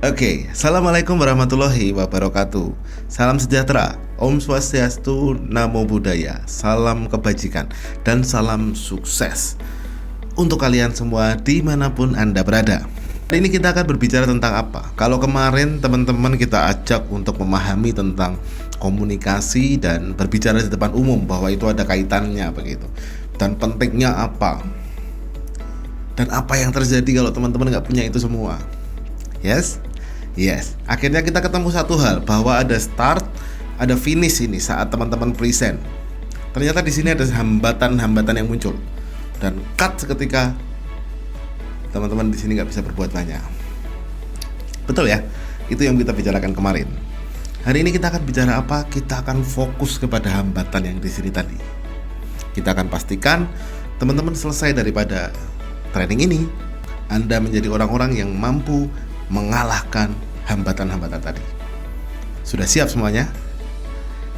Oke, Assalamualaikum warahmatullahi wabarakatuh. Salam sejahtera, Om Swastiastu, Namo Buddhaya, salam kebajikan, dan salam sukses untuk kalian semua dimanapun Anda berada. Hari ini kita akan berbicara tentang apa? Kalau kemarin teman-teman kita ajak untuk memahami tentang komunikasi dan berbicara di depan umum, bahwa itu ada kaitannya begitu, dan pentingnya apa, dan apa yang terjadi kalau teman-teman nggak punya itu semua. Yes, akhirnya kita ketemu satu hal, bahwa ada start, ada finish ini saat teman-teman present. Ternyata di sini ada hambatan-hambatan yang muncul, dan cut seketika teman-teman di sini nggak bisa berbuat banyak. Betul ya? Itu yang kita bicarakan kemarin. Hari ini kita akan bicara apa? Kita akan fokus kepada hambatan yang di sini tadi. Kita akan pastikan teman-teman selesai daripada training ini, Anda menjadi orang-orang yang mampu mengalahkan hambatan-hambatan tadi. Sudah siap semuanya?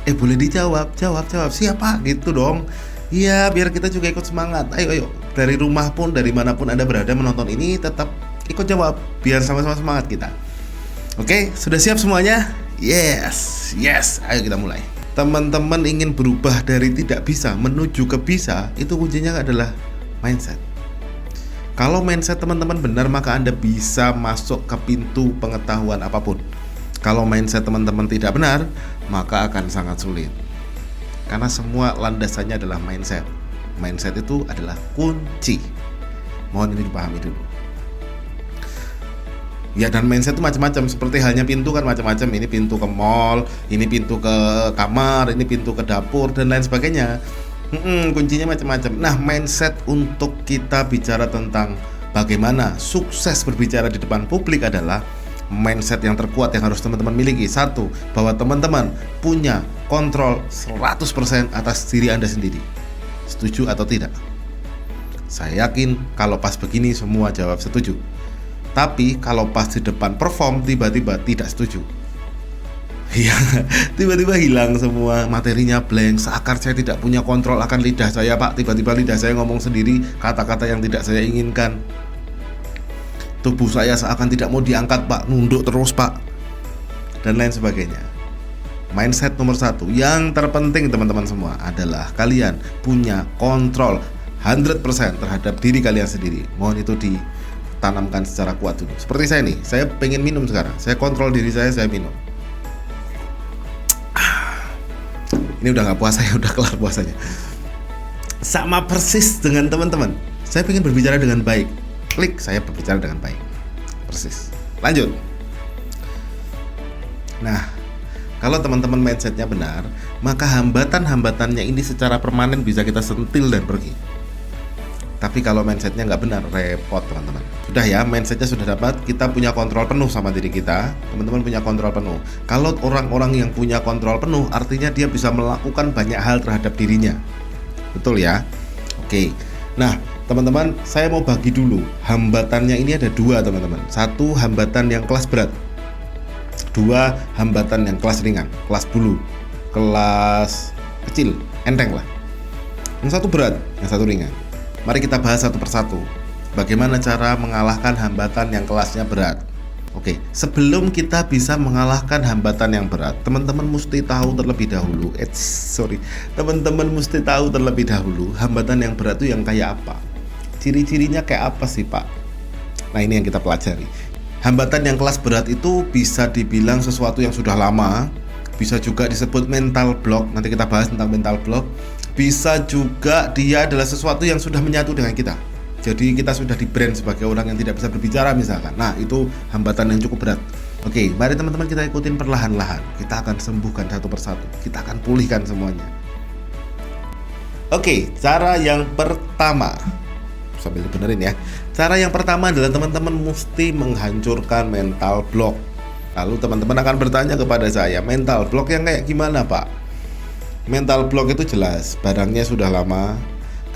Boleh dijawab, jawab. Siapa? Gitu dong. Iya, biar kita juga ikut semangat. Ayo. Dari rumah pun, dari manapun Anda berada menonton ini, tetap ikut jawab, biar sama-sama semangat kita. Oke, sudah siap semuanya? Yes. Ayo kita mulai. Teman-teman ingin berubah dari tidak bisa menuju ke bisa, itu kuncinya adalah mindset. Kalau mindset teman-teman benar, maka Anda bisa masuk ke pintu pengetahuan apapun. Kalau mindset teman-teman tidak benar, maka akan sangat sulit. Karena semua landasannya adalah mindset. Mindset itu adalah kunci. Mohon ini dipahami dulu. Ya, dan mindset itu macam-macam. Seperti halnya pintu kan macam-macam. Ini pintu ke mall, ini pintu ke kamar, ini pintu ke dapur, dan lain sebagainya. Kuncinya macam-macam. Nah, mindset untuk kita bicara tentang bagaimana sukses berbicara di depan publik adalah mindset yang terkuat yang harus teman-teman miliki. Satu, bahwa teman-teman punya kontrol 100% atas diri Anda sendiri. Setuju atau tidak? Saya yakin kalau pas begini semua jawab setuju. Tapi kalau pas di depan perform tiba-tiba tidak setuju. Ya, tiba-tiba hilang semua, materinya blank, seakan saya tidak punya kontrol akan lidah saya, Pak. Tiba-tiba lidah saya ngomong sendiri kata-kata yang tidak saya inginkan. Tubuh saya seakan tidak mau diangkat, Pak, nunduk terus, Pak, dan lain sebagainya. Mindset nomor satu yang terpenting teman-teman semua adalah kalian punya kontrol 100% terhadap diri kalian sendiri. Mohon itu ditanamkan secara kuat dulu. Seperti saya nih, saya pengen minum sekarang, saya kontrol diri saya minum. Ini udah gak puasa ya, udah kelar puasanya. Sama persis dengan teman-teman. Saya pengen berbicara dengan baik. Klik, saya berbicara dengan baik. Persis. Lanjut. Nah, kalau teman-teman mindsetnya benar, maka hambatan-hambatannya ini secara permanen bisa kita sentil dan pergi. Tapi kalau mindsetnya nggak benar, repot teman-teman. Sudah ya, mindsetnya sudah dapat, kita punya kontrol penuh sama diri kita. Teman-teman punya kontrol penuh. Kalau orang-orang yang punya kontrol penuh, artinya dia bisa melakukan banyak hal terhadap dirinya. Betul ya? Oke. Nah, teman-teman, saya mau bagi dulu. Hambatannya ini ada dua, teman-teman. Satu, hambatan yang kelas berat. Dua, hambatan yang kelas ringan. Kelas bulu, kelas kecil, enteng lah. Yang satu berat, yang satu ringan. Mari kita bahas satu persatu. Bagaimana cara mengalahkan hambatan yang kelasnya berat? Oke, sebelum kita bisa mengalahkan hambatan yang berat, teman-teman mesti tahu terlebih dahulu. Teman-teman mesti tahu terlebih dahulu hambatan yang berat itu yang kayak apa? Ciri-cirinya kayak apa sih, Pak? Nah, ini yang kita pelajari. Hambatan yang kelas berat itu bisa dibilang sesuatu yang sudah lama, bisa juga disebut mental block. Nanti kita bahas tentang mental block. Bisa juga dia adalah sesuatu yang sudah menyatu dengan kita. Jadi kita sudah di-brand sebagai orang yang tidak bisa berbicara misalkan. Nah, itu hambatan yang cukup berat. Oke, mari teman-teman kita ikutin perlahan-lahan. Kita akan sembuhkan satu persatu. Kita akan pulihkan semuanya. Oke, cara yang pertama, sambil dibenerin ya. Cara yang pertama adalah teman-teman mesti menghancurkan mental block. Lalu teman-teman akan bertanya kepada saya, mental block yang kayak gimana, Pak? Mental block itu jelas, barangnya sudah lama,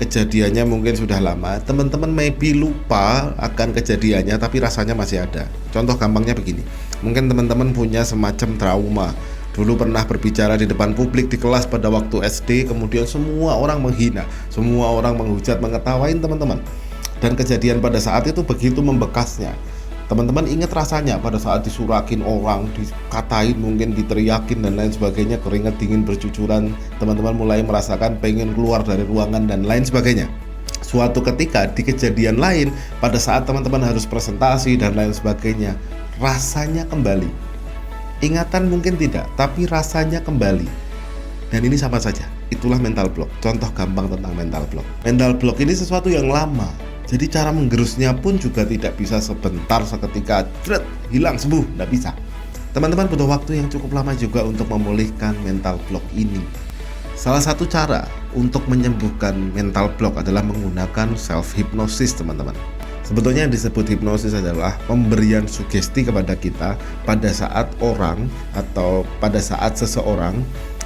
kejadiannya mungkin sudah lama, teman-teman maybe lupa akan kejadiannya tapi rasanya masih ada. Contoh gampangnya begini, mungkin teman-teman punya semacam trauma. Dulu pernah berbicara di depan publik di kelas pada waktu SD, kemudian semua orang menghina, semua orang menghujat, mengetawain teman-teman. Dan kejadian pada saat itu begitu membekasnya. Teman-teman ingat rasanya pada saat disurakin orang, dikatain, mungkin diteriakin dan lain sebagainya, keringat dingin bercucuran, teman-teman mulai merasakan pengen keluar dari ruangan dan lain sebagainya. Suatu ketika di kejadian lain, pada saat teman-teman harus presentasi dan lain sebagainya, rasanya kembali. Ingatan mungkin tidak, tapi rasanya kembali. Dan ini sama saja, itulah mental block. Contoh gampang tentang mental block. Mental block ini sesuatu yang lama. Jadi cara menggerusnya pun juga tidak bisa sebentar seketika hilang sembuh, tidak bisa. Teman-teman butuh waktu yang cukup lama juga untuk memulihkan mental block ini. Salah satu cara untuk menyembuhkan mental block adalah menggunakan self hypnosis, teman-teman. Sebetulnya yang disebut hipnosis adalah pemberian sugesti kepada kita pada saat orang atau pada saat seseorang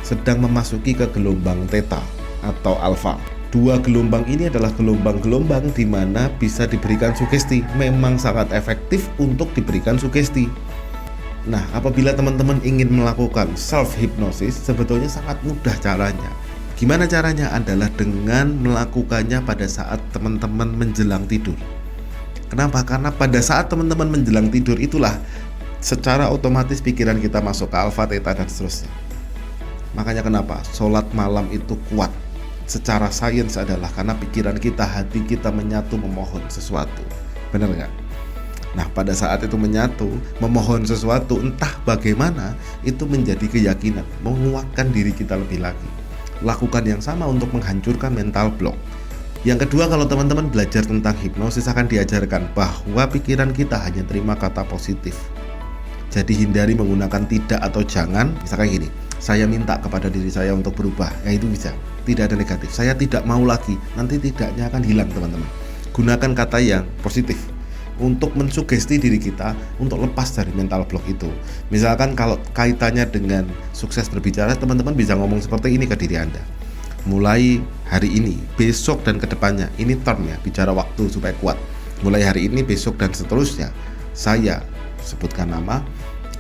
sedang memasuki ke gelombang theta atau alpha. Dua gelombang ini adalah gelombang-gelombang di mana bisa diberikan sugesti. Memang sangat efektif untuk diberikan sugesti. Nah, apabila teman-teman ingin melakukan self-hypnosis, sebetulnya sangat mudah caranya. Gimana caranya? Adalah dengan melakukannya pada saat teman-teman menjelang tidur. Kenapa? Karena pada saat teman-teman menjelang tidur itulah secara otomatis pikiran kita masuk ke alpha, theta, dan seterusnya. Makanya kenapa? Sholat malam itu kuat. Secara sains adalah karena pikiran kita, hati kita menyatu memohon sesuatu. Benar nggak? Nah, pada saat itu menyatu memohon sesuatu, entah bagaimana, itu menjadi keyakinan, menguatkan diri kita lebih lagi. Lakukan yang sama untuk menghancurkan mental block. Yang kedua, kalau teman-teman belajar tentang hipnosis akan diajarkan bahwa pikiran kita hanya terima kata positif. Jadi hindari menggunakan tidak atau jangan. Misalkan gini, saya minta kepada diri saya untuk berubah, ya itu bisa. Tidak ada negatif. Saya tidak mau lagi, nanti tidaknya akan hilang, teman-teman. Gunakan kata yang positif untuk mensugesti diri kita untuk lepas dari mental block itu. Misalkan kalau kaitannya dengan sukses berbicara, teman-teman bisa ngomong seperti ini ke diri Anda. Mulai hari ini, besok dan kedepannya, ini term ya, bicara waktu supaya kuat. Mulai hari ini, besok dan seterusnya, saya sebutkan nama,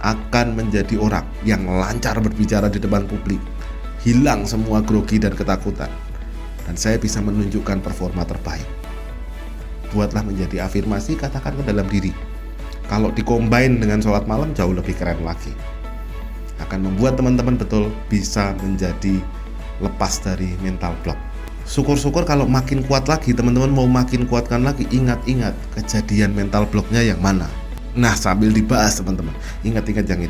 akan menjadi orang yang lancar berbicara di depan publik, hilang semua grogi dan ketakutan, dan saya bisa menunjukkan performa terbaik. Buatlah menjadi afirmasi, katakan ke dalam diri. Kalau dikombain dengan sholat malam jauh lebih keren lagi. Akan membuat teman-teman betul bisa menjadi lepas dari mental block. Syukur-syukur kalau makin kuat lagi, teman-teman mau makin kuatkan lagi, ingat-ingat kejadian mental blocknya yang mana. Nah, sambil dibahas teman-teman, ingat-ingat yang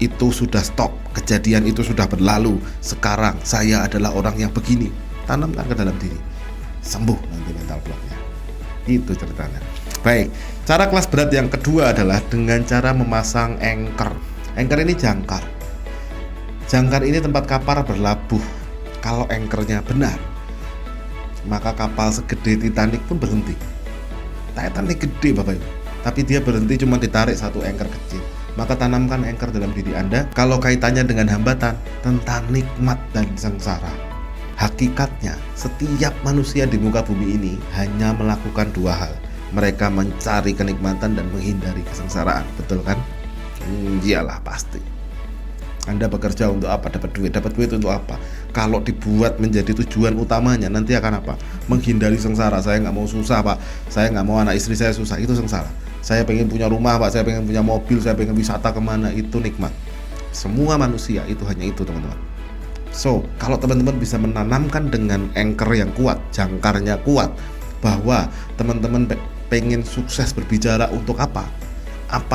itu sudah stop, kejadian itu sudah berlalu. Sekarang saya adalah orang yang begini. Tanamkan ke dalam diri, sembuh nanti mental blocknya. Itu ceritanya. Baik, cara kelas berat yang kedua adalah dengan cara memasang anchor. Anchor ini jangkar. Jangkar ini tempat kapal berlabuh. Kalau anchornya benar, maka kapal segede Titanic pun berhenti. Titanic gede Bapak Ibu, tapi dia berhenti cuma ditarik satu anchor kecil. Maka tanamkan anchor dalam diri Anda. Kalau kaitannya dengan hambatan, tentang nikmat dan sengsara. Hakikatnya, setiap manusia di muka bumi ini hanya melakukan dua hal. Mereka mencari kenikmatan dan menghindari kesengsaraan. Betul kan? Iyalah pasti. Anda bekerja untuk apa? Dapat duit untuk apa? Kalau dibuat menjadi tujuan utamanya, nanti akan apa? Menghindari sengsara. Saya nggak mau susah Pak, saya nggak mau anak istri saya susah, itu sengsara. Saya pengen punya rumah Pak, saya pengen punya mobil, saya pengen wisata kemana, itu nikmat. Semua manusia itu hanya itu teman-teman. So, kalau teman-teman bisa menanamkan dengan anchor yang kuat, jangkarnya kuat, bahwa teman-teman pengen sukses berbicara untuk apa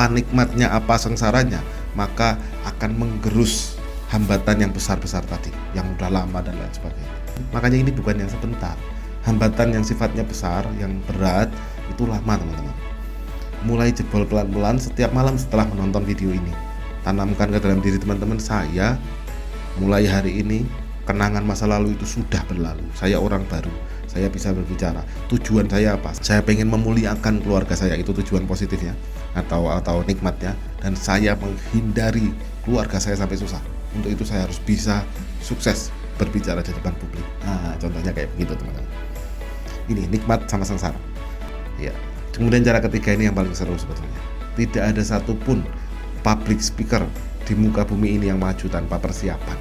nikmatnya, apa sengsaranya, maka akan menggerus hambatan yang besar-besar tadi, yang udah lama dan lain sebagainya. Makanya ini bukan yang sebentar. Hambatan yang sifatnya besar, yang berat, itu lama teman-teman. Mulai jebol pelan-pelan setiap malam setelah menonton video ini. Tanamkan ke dalam diri teman-teman, saya mulai hari ini, kenangan masa lalu itu sudah berlalu. Saya orang baru, saya bisa berbicara. Tujuan saya apa? Saya pengen memuliakan keluarga saya, itu tujuan positifnya atau nikmatnya. Dan saya menghindari keluarga saya sampai susah. Untuk itu saya harus bisa sukses berbicara di depan publik. Nah, contohnya kayak begitu teman-teman. Ini nikmat sama sengsara. Ya. Kemudian cara ketiga ini yang paling seru sebetulnya. Tidak ada satupun public speaker di muka bumi ini yang maju tanpa persiapan.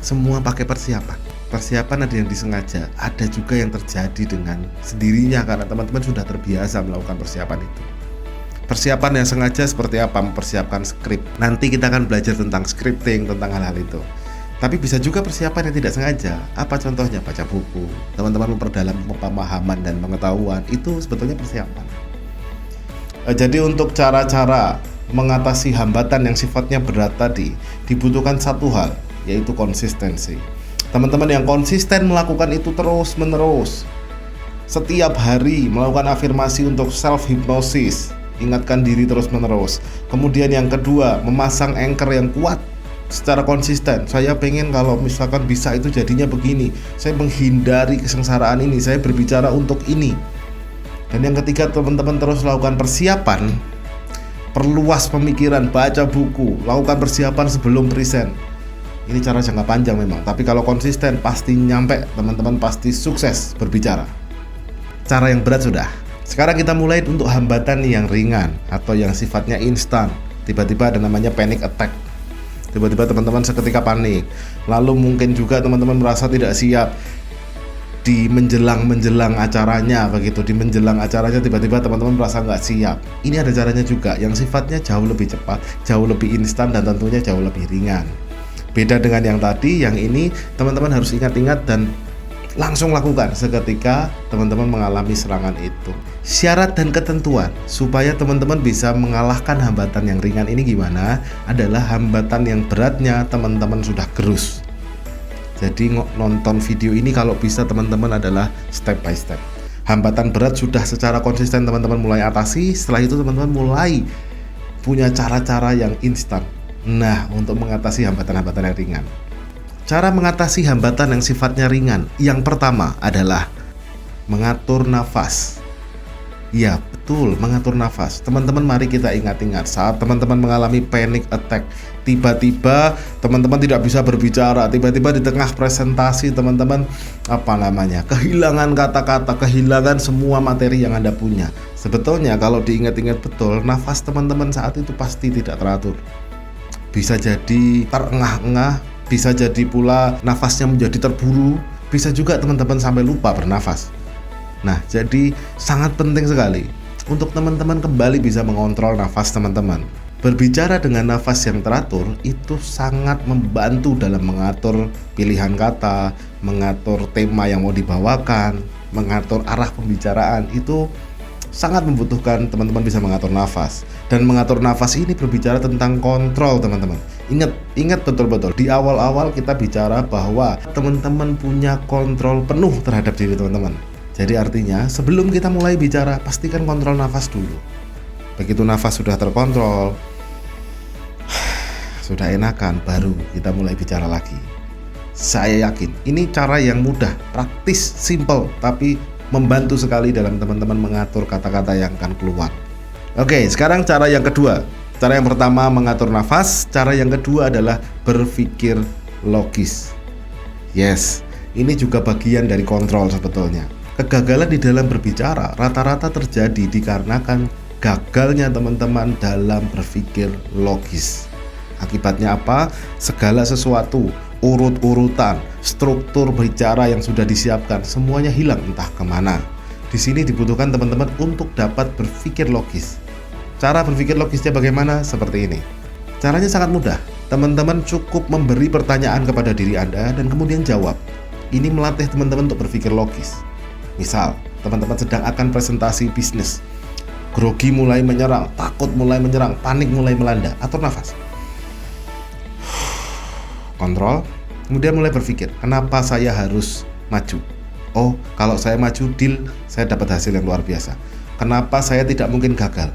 Semua pakai persiapan. Persiapan ada yang disengaja, ada juga yang terjadi dengan sendirinya karena teman-teman sudah terbiasa melakukan persiapan itu. Persiapan yang sengaja seperti apa? Mempersiapkan skrip. Nanti kita akan belajar tentang scripting, tentang hal-hal itu. Tapi bisa juga persiapan yang tidak sengaja. Apa contohnya? Baca buku. Teman-teman memperdalam pemahaman dan pengetahuan. Itu sebetulnya persiapan. Jadi untuk cara-cara mengatasi hambatan yang sifatnya berat tadi, dibutuhkan satu hal, yaitu konsistensi. Teman-teman yang konsisten melakukan itu terus-menerus, setiap hari melakukan afirmasi untuk self-hypnosis, ingatkan diri terus-menerus. Kemudian yang kedua, memasang anchor yang kuat secara konsisten. Saya pengen kalau misalkan bisa itu jadinya begini, saya menghindari kesengsaraan ini, saya berbicara untuk ini. Dan yang ketiga, teman-teman terus lakukan persiapan, perluas pemikiran, baca buku, lakukan persiapan sebelum present. Ini cara jangka panjang memang, tapi kalau konsisten pasti nyampe, teman-teman pasti sukses berbicara. Cara yang berat sudah. Sekarang kita mulai untuk hambatan yang ringan atau yang sifatnya instan. Tiba-tiba ada namanya panic attack. Tiba-tiba teman-teman seketika panik. Lalu mungkin juga teman-teman merasa tidak siap di menjelang acaranya begitu. Di menjelang acaranya tiba-tiba teman-teman merasa nggak siap. Ini ada caranya juga yang sifatnya jauh lebih cepat, jauh lebih instan, dan tentunya jauh lebih ringan. Beda dengan yang tadi, yang ini teman-teman harus ingat-ingat dan langsung lakukan seketika teman-teman mengalami serangan itu. Syarat dan ketentuan supaya teman-teman bisa mengalahkan hambatan yang ringan ini gimana? Adalah hambatan yang beratnya teman-teman sudah gerus. Jadi nonton video ini kalau bisa teman-teman adalah step by step. Hambatan berat sudah secara konsisten teman-teman mulai atasi. Setelah itu teman-teman mulai punya cara-cara yang instan. Nah, untuk mengatasi hambatan-hambatan yang ringan. Cara mengatasi hambatan yang sifatnya ringan, yang pertama adalah mengatur nafas. Ya, betul, mengatur nafas. Teman-teman mari kita ingat-ingat saat teman-teman mengalami panic attack, tiba-tiba teman-teman tidak bisa berbicara, tiba-tiba di tengah presentasi teman-teman kehilangan kata-kata, kehilangan semua materi yang Anda punya. Sebetulnya kalau diingat-ingat betul, nafas teman-teman saat itu pasti tidak teratur. Bisa jadi terengah-engah, bisa jadi pula nafasnya menjadi terburu, bisa juga teman-teman sampai lupa bernafas. Nah, jadi sangat penting sekali untuk teman-teman kembali bisa mengontrol nafas teman-teman. Berbicara dengan nafas yang teratur itu sangat membantu dalam mengatur pilihan kata, mengatur tema yang mau dibawakan, mengatur arah pembicaraan. Itu sangat membutuhkan teman-teman bisa mengatur nafas. Dan mengatur nafas ini berbicara tentang kontrol, teman-teman. Ingat betul-betul di awal-awal kita bicara bahwa teman-teman punya kontrol penuh terhadap diri teman-teman. Jadi artinya sebelum kita mulai bicara, pastikan kontrol nafas dulu. Begitu nafas sudah terkontrol, sudah enakan, baru kita mulai bicara lagi. Saya yakin ini cara yang mudah, praktis, simple, tapi membantu sekali dalam teman-teman mengatur kata-kata yang akan keluar. Oke, sekarang cara yang kedua. Cara yang pertama mengatur nafas, cara yang kedua adalah berpikir logis. Yes, ini juga bagian dari kontrol sebetulnya. Kegagalan di dalam berbicara rata-rata terjadi dikarenakan gagalnya teman-teman dalam berpikir logis. Akibatnya apa? Segala sesuatu, urut-urutan, struktur bicara yang sudah disiapkan, semuanya hilang entah kemana. Di sini dibutuhkan teman-teman untuk dapat berpikir logis. Cara berpikir logisnya bagaimana? Seperti ini. Caranya sangat mudah. Teman-teman cukup memberi pertanyaan kepada diri Anda dan kemudian jawab. Ini melatih teman-teman untuk berpikir logis. Misal, teman-teman sedang akan presentasi bisnis. Grogi mulai menyerang, takut mulai menyerang, panik mulai melanda. Atur nafas. Kontrol, kemudian mulai berpikir, kenapa saya harus maju? Oh, kalau saya maju, deal, saya dapat hasil yang luar biasa. Kenapa saya tidak mungkin gagal?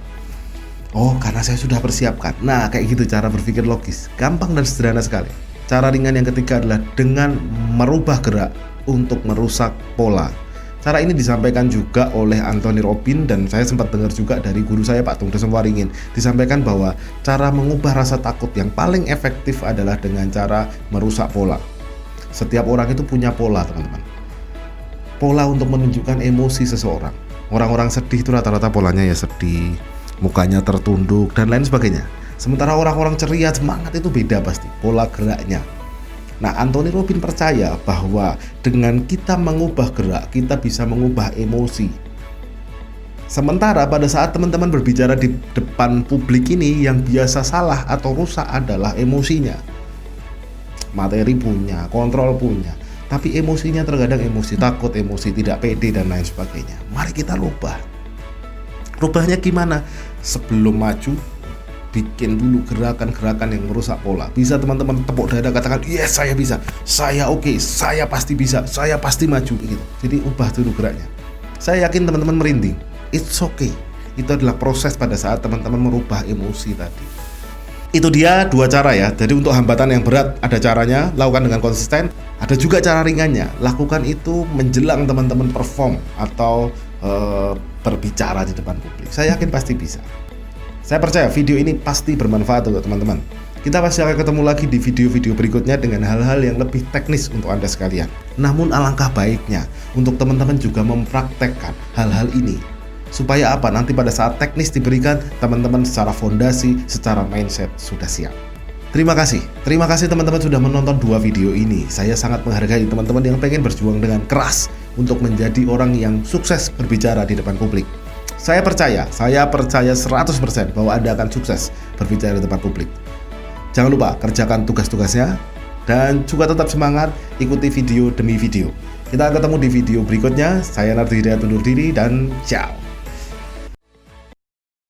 Oh, karena saya sudah persiapkan. Nah, kayak gitu cara berpikir logis. Gampang dan sederhana sekali. Cara ringan yang ketiga adalah dengan merubah gerak untuk merusak pola. Cara ini disampaikan juga oleh Anthony Robbins dan saya sempat dengar juga dari guru saya Pak Tung Desem Waringin. Disampaikan bahwa cara mengubah rasa takut yang paling efektif adalah dengan cara merusak pola. Setiap orang itu punya pola, teman-teman. Pola untuk menunjukkan emosi seseorang. Orang-orang sedih itu rata-rata polanya ya sedih, mukanya tertunduk dan lain sebagainya. Sementara orang-orang ceria, semangat itu beda pasti, pola geraknya. Nah, Anthony Robbins percaya bahwa dengan kita mengubah gerak, kita bisa mengubah emosi. Sementara pada saat teman-teman berbicara di depan publik ini, yang biasa salah atau rusak adalah emosinya. Materi punya, kontrol punya, tapi emosinya terkadang emosi takut, emosi tidak pede, dan lain sebagainya. Mari kita rubah. Rubahnya gimana? Sebelum maju, bikin dulu gerakan-gerakan yang merusak pola. Bisa teman-teman tepuk dada, katakan, yes, saya bisa, saya oke, saya pasti bisa, saya pasti maju gitu. Jadi ubah dulu geraknya. Saya yakin teman-teman merinding. It's okay. Itu adalah proses pada saat teman-teman merubah emosi tadi. Itu dia 2 cara ya. Jadi untuk hambatan yang berat ada caranya, lakukan dengan konsisten. Ada juga cara ringannya, lakukan itu menjelang teman-teman perform atau berbicara di depan publik. Saya yakin pasti bisa. Saya percaya video ini pasti bermanfaat untuk teman-teman. Kita pasti akan ketemu lagi di video-video berikutnya dengan hal-hal yang lebih teknis untuk Anda sekalian. Namun alangkah baiknya untuk teman-teman juga mempraktekkan hal-hal ini. Supaya apa? Nanti pada saat teknis diberikan, teman-teman secara fondasi, secara mindset sudah siap. Terima kasih teman-teman sudah menonton 2 video ini. Saya sangat menghargai teman-teman yang pengen berjuang dengan keras untuk menjadi orang yang sukses berbicara di depan publik. Saya percaya 100% bahwa Anda akan sukses berbicara di depan publik. Jangan lupa kerjakan tugas-tugasnya dan juga tetap semangat, ikuti video demi video. Kita ketemu di video berikutnya. Saya Nardi Hidayat undur diri dan ciao.